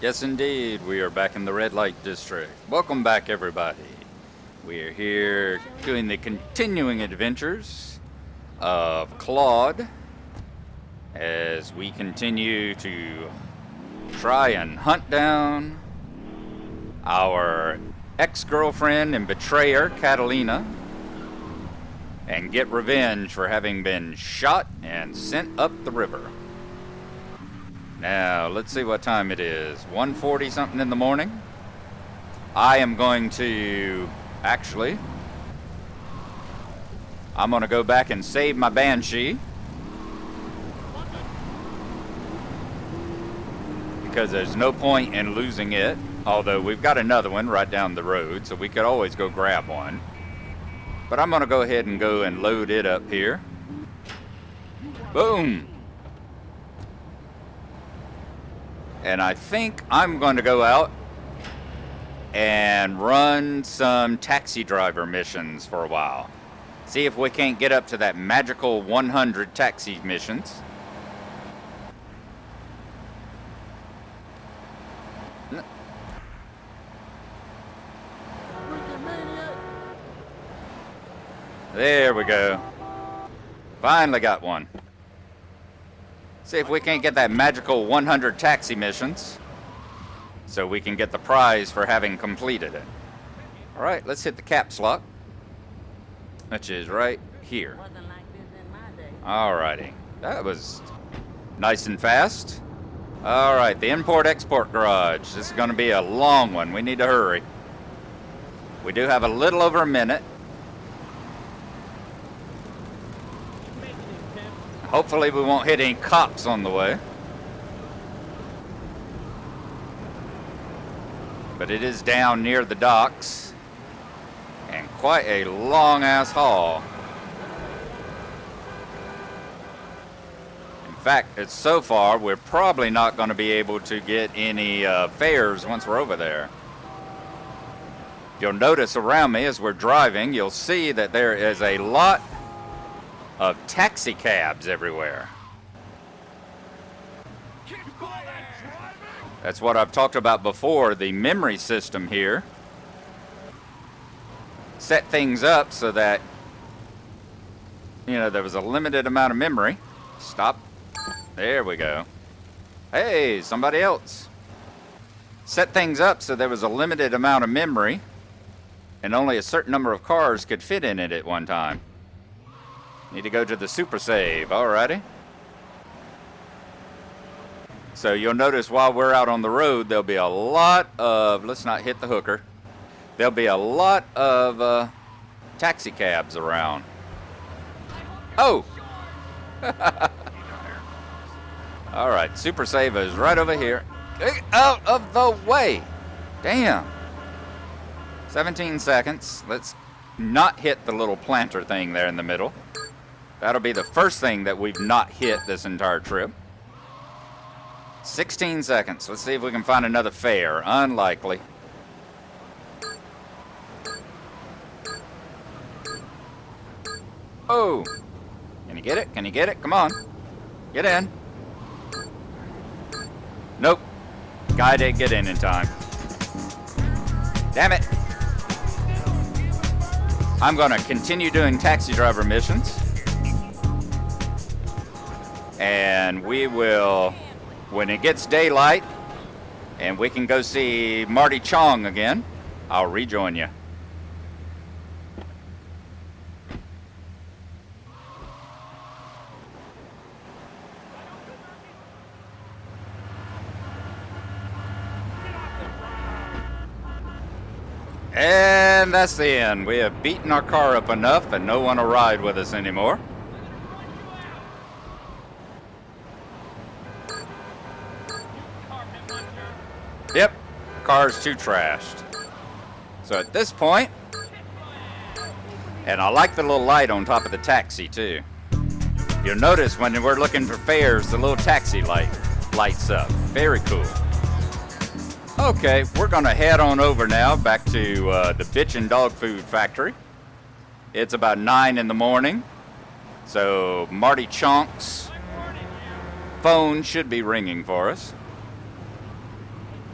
Yes, indeed, we are back in the red light district. Welcome back, everybody. We are here doing the continuing adventures of Claude as we continue to try and hunt down our ex-girlfriend and betrayer, Catalina, and get revenge for having been shot and sent up the river. Now, let's see what time it is. 1:40 something in the morning. I am going to, actually, I'm going to go back and save my Banshee. Because there's no point in losing it. Although we've got another one right down the road, so we could always go grab one. But I'm going to go ahead and go and load it up here. Boom! And I think I'm going to go out and run some taxi driver missions for a while. See if we can't get up to that magical 100 taxi missions. There we go. Finally got one. See if we can't get that magical 100 taxi missions so we can get the prize for having completed it. Alright, let's hit the caps lock, which is right here. Alrighty, that was nice and fast. Alright, the import-export garage. This is going to be a long one. We need to hurry. We do have a little over a minute. Hopefully we won't hit any cops on the way. But it is down near the docks. And quite a long ass haul. In fact, it's so far we're probably not going to be able to get any fares once we're over there. You'll notice around me as we're driving, you'll see that there is a lot of taxi cabs everywhere. That's what I've talked about before. The memory system here set things up so that, you know, there was a limited amount of memory. Stop. There we go. Hey, somebody else. Set things up so there was a limited amount of memory and only a certain number of cars could fit in it at one time. Need to go to the super save, alrighty. So you'll notice while we're out on the road, there'll be a lot of, let's not hit the hooker. There'll be a lot of taxi cabs around. Oh! Alright, super save is right over here. Get out of the way! Damn. 17 seconds. Let's not hit the little planter thing there in the middle. That'll be the first thing that we've not hit this entire trip. 16 seconds. Let's see if we can find another fare. Unlikely. Oh! Can you get it? Can you get it? Come on. Get in. Nope. Guy didn't get in time. Damn it. I'm going to continue doing taxi driver missions. And we will, when it gets daylight and we can go see Marty Chonks again, I'll rejoin you. And that's the end. We have beaten our car up enough that no one will ride with us anymore. Yep, car's too trashed. So at this point, and I like the little light on top of the taxi too. You'll notice when we're looking for fares, the little taxi light lights up. Very cool. Okay, we're gonna head on over now back to the Bitchin' Dog Food Factory. It's about 9 in the morning, so Marty Chonks' phone should be ringing for us.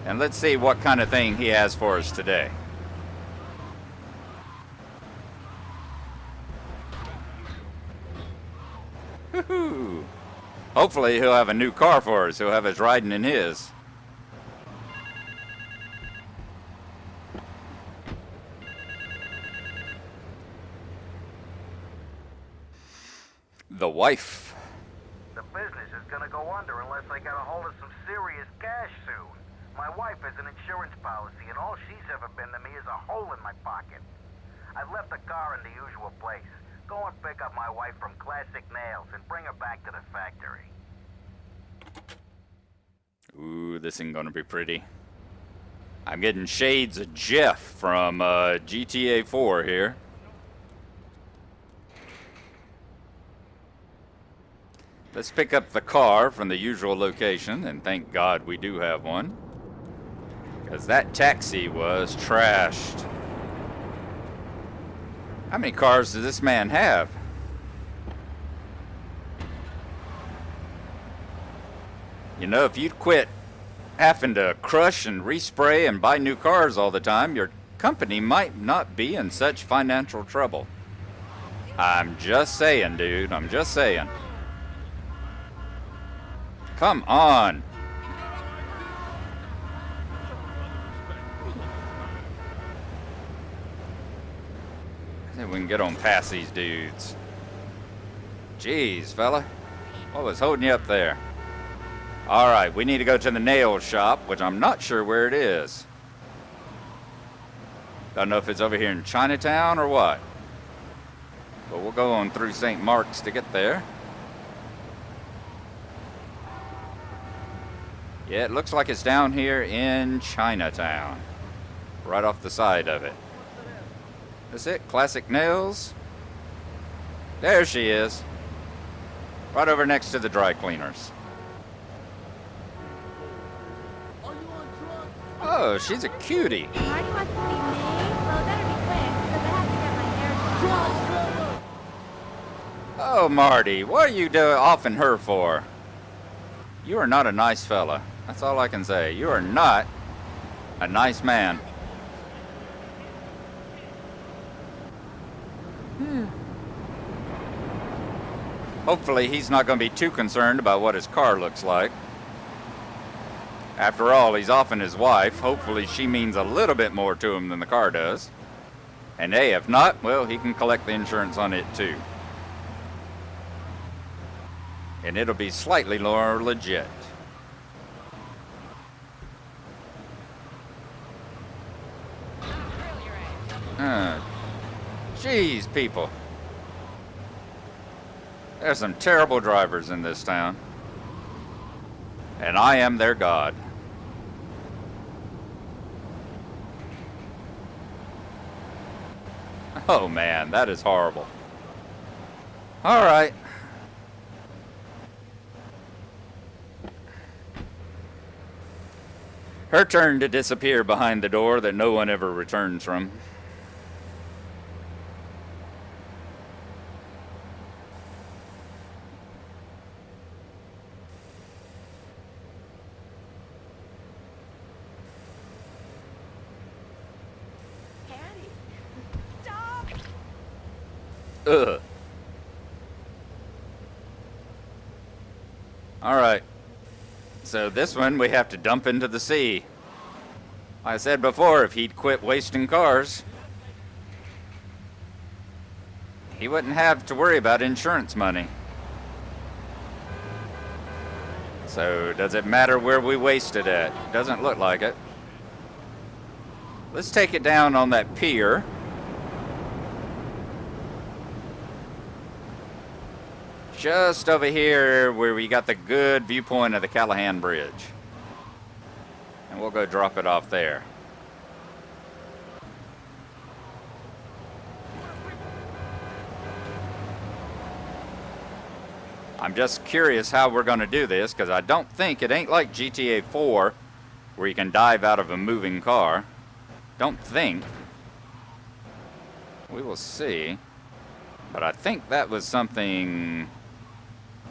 And let's see what kind of thing he has for us today. Woohoo! Hopefully he'll have a new car for us. He'll have us riding in his. The wife. The business is gonna go under unless I get a hold of some serious cash soon. My wife has an insurance policy, and all she's ever been to me is a hole in my pocket. I've left the car in the usual place. Go and pick up my wife from Classic Nails and bring her back to the factory. Ooh, this ain't gonna be pretty. I'm getting shades of Jeff from GTA 4 here. Let's pick up the car from the usual location, and thank God we do have one. Because that taxi was trashed. How many cars does this man have? You know, if you'd quit having to crush and respray and buy new cars all the time, your company might not be in such financial trouble. I'm just saying, dude. I'm just saying. Come on. I think we can get on past these dudes. Jeez, fella. What was holding you up there? Alright, we need to go to the nail shop, which I'm not sure where it is. Don't know if it's over here in Chinatown or what. But we'll go on through St. Mark's to get there. Yeah, it looks like it's down here in Chinatown. Right off the side of it. That's it, Classic Nails. There she is. Right over next to the dry cleaners. Oh, she's a cutie. Marty wants to see me? Well, it better be quick, because I have to get my hair done. Oh, Marty, what are you offing her for? You are not a nice fella. That's all I can say. You are not a nice man. Hopefully he's not going to be too concerned about what his car looks like. After all, he's offing his wife. Hopefully she means a little bit more to him than the car does. And hey, if not, well, he can collect the insurance on it too. And it'll be slightly more legit. Jeez, people. There's some terrible drivers in this town. And I am their god. Oh man, that is horrible. Alright. Her turn to disappear behind the door that no one ever returns from. Ugh. Alright. So this one we have to dump into the sea. Like I said before, if he'd quit wasting cars, he wouldn't have to worry about insurance money. So does it matter where we waste it at? Doesn't look like it. Let's take it down on that pier. Just over here where we got the good viewpoint of the Callahan Bridge. And we'll go drop it off there. I'm just curious how we're going to do this, because I don't think it ain't like GTA 4 where you can dive out of a moving car. Don't think. We will see. But I think that was something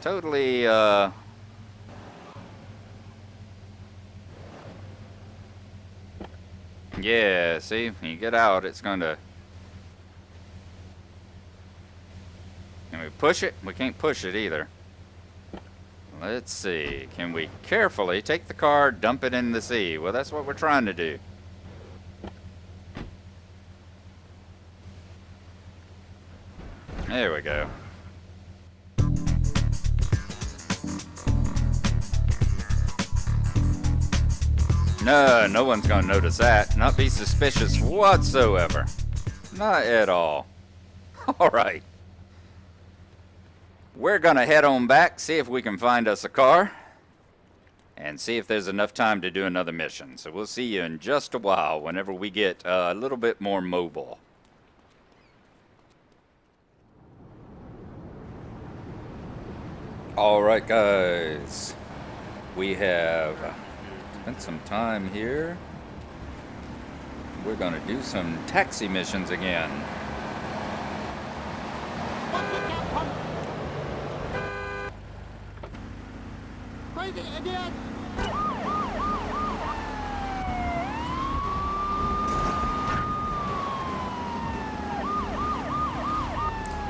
totally Yeah, see, when you get out, it's going to... Can we push it? We can't push it either. Let's see. Can we carefully take the car, dump it in the sea? Well, that's what we're trying to do. There we go. No, no one's gonna notice that. Not be suspicious whatsoever. Not at all. Alright. We're gonna head on back, see if we can find us a car, and see if there's enough time to do another mission. So we'll see you in just a while whenever we get a little bit more mobile. Alright guys, we have spent some time here. We're going to do some taxi missions again. Crazy idiot!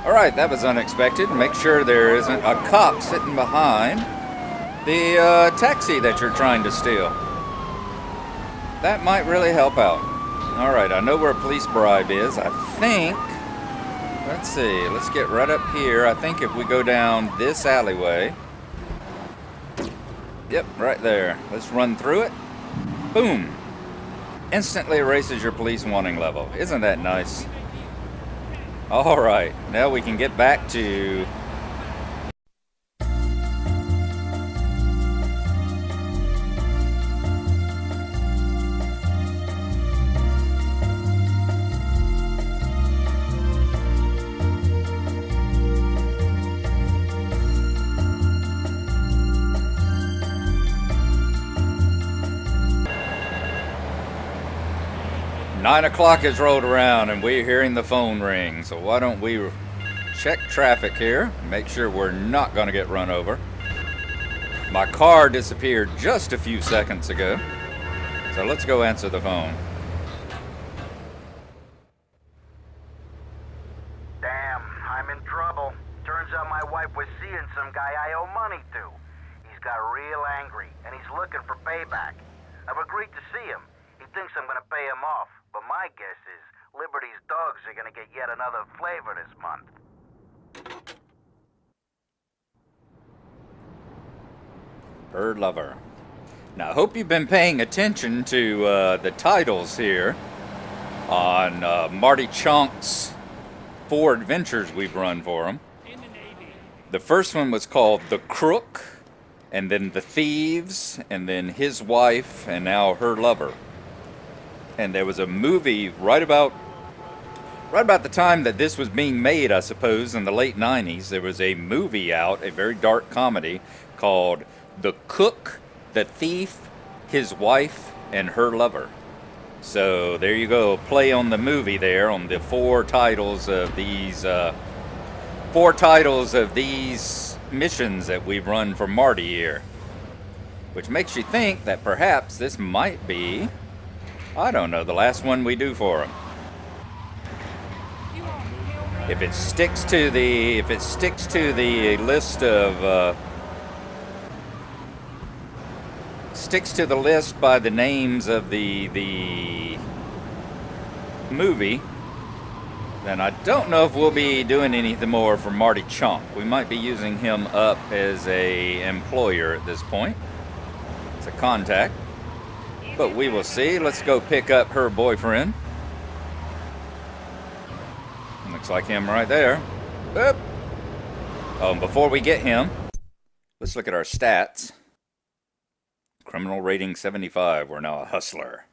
Alright, that was unexpected. Make sure there isn't a cop sitting behind the taxi that you're trying to steal. That might really help out. Alright, I know where police bribe is. I think, let's see, let's get right up here. I think if we go down this alleyway. Yep, right there. Let's run through it. Boom. Instantly erases your police warning level. Isn't that nice? Alright, now we can get back to... Nine o'clock has rolled around and we're hearing the phone ring. So why don't we check traffic here and make sure we're not going to get run over. My car disappeared just a few seconds ago. So let's go answer the phone. Damn, I'm in trouble. Turns out my wife was seeing some guy I owe money to. He's got real angry, and he's looking for payback. I've agreed to see him. He thinks I'm gonna pay him off, but my guess is Liberty's dogs are gonna get yet another flavor this month. Bird lover. Now I hope you've been paying attention to the titles here on Marty Chonks' 4 adventures we've run for him. The first one was called The Crook, and then The Thieves, and then His Wife, and now Her Lover. And there was a movie right about the time that this was being made, I suppose, in the late 90s. There was a movie out, a very dark comedy, called The Cook, The Thief, His Wife, and Her Lover. So there you go, play on the movie there, on the 4 titles of these missions that we've run for Marty here. Which makes you think that perhaps this might be, I don't know, the last one we do for him. If it sticks to the list of sticks to the list by the names of the movie, then I don't know if we'll be doing anything more for Marty Chonk. We might be using him up as a employer at this point. It's a contact. But we will see. Let's go pick up her boyfriend. Looks like him right there. Boop. Oh, and before we get him, let's look at our stats. Criminal rating 75. We're now a hustler.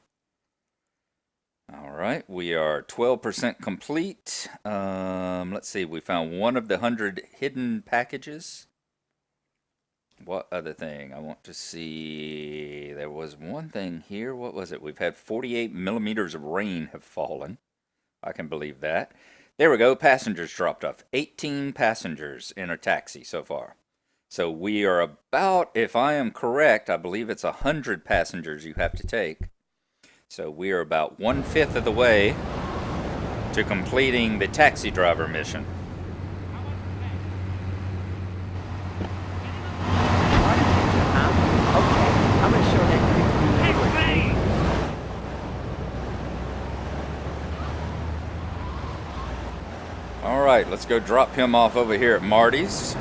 Alright, we are 12% complete. Let's see, we found one of the 100 hidden packages. What other thing? I want to see. There was one thing here. What was it? We've had 48 millimeters of rain have fallen. I can believe that. There we go. Passengers dropped off. 18 passengers in a taxi so far. So we are about, if I am correct, I believe it's 100 passengers you have to take. So we are about 1/5 of the way to completing the taxi driver mission. Okay, I'm gonna show that creepy neighbor. All right, let's go drop him off over here at Marty's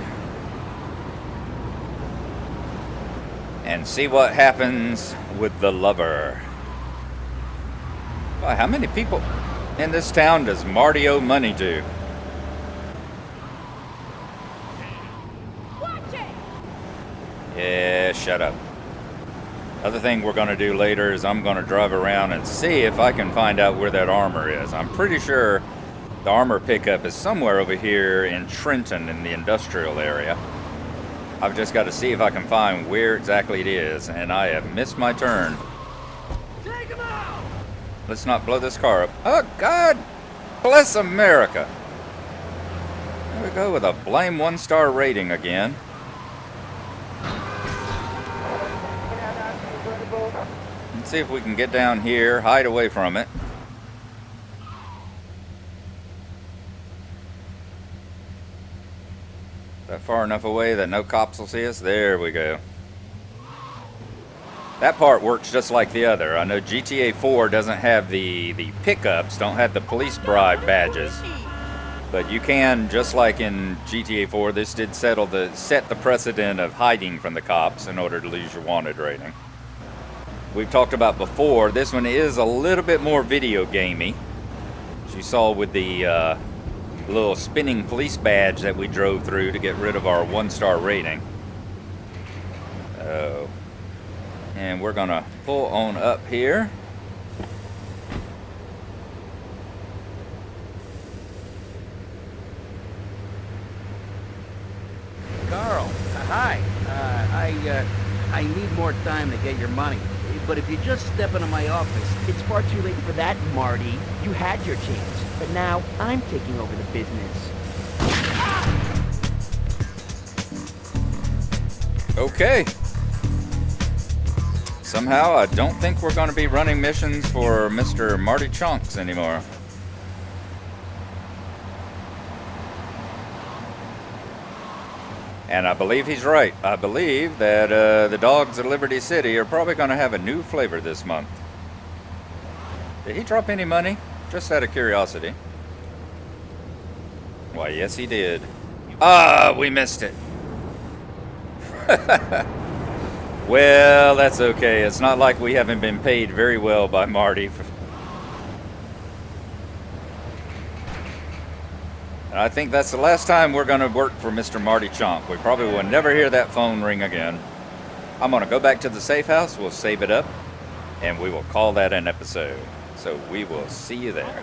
and see what happens with the lover. Boy, how many people in this town does Marty owe money to? Watch it! Yeah, shut up. Other thing we're going to do later is I'm going to drive around and see if I can find out where that armor is. I'm pretty sure the armor pickup is somewhere over here in Trenton in the industrial area. I've just got to see if I can find where exactly it is, and I have missed my turn. Take him out! Let's not blow this car up. Oh, God bless America. There we go with a blame 1-star rating again. Let's see if we can get down here, hide away from it. That far enough away that no cops will see us? There we go. That part works just like the other. I know GTA 4 doesn't have the pickups, don't have the police bribe badges. But you can, just like in GTA 4, this did set the precedent of hiding from the cops in order to lose your wanted rating. We've talked about before, this one is a little bit more video gamey. As you saw with the little spinning police badge that we drove through to get rid of our 1-star rating. Oh. And we're gonna pull on up here. Carl, hi. I need more time to get your money. But if you just step into my office, It's far too late for that, Marty. You had your chance, but now I'm taking over the business. Okay. Somehow I don't think we're going to be running missions for Mr. Marty Chonks anymore. And I believe he's right. I believe that the dogs at Liberty City are probably going to have a new flavor this month. Did he drop any money? Just out of curiosity. Why, yes he did. Ah, we missed it. Well, that's okay. It's not like we haven't been paid very well by Marty. And I think that's the last time we're going to work for Mr. Marty Chonk. We probably will never hear that phone ring again. I'm going to go back to the safe house. We'll save it up, and we will call that an episode. So we will see you there.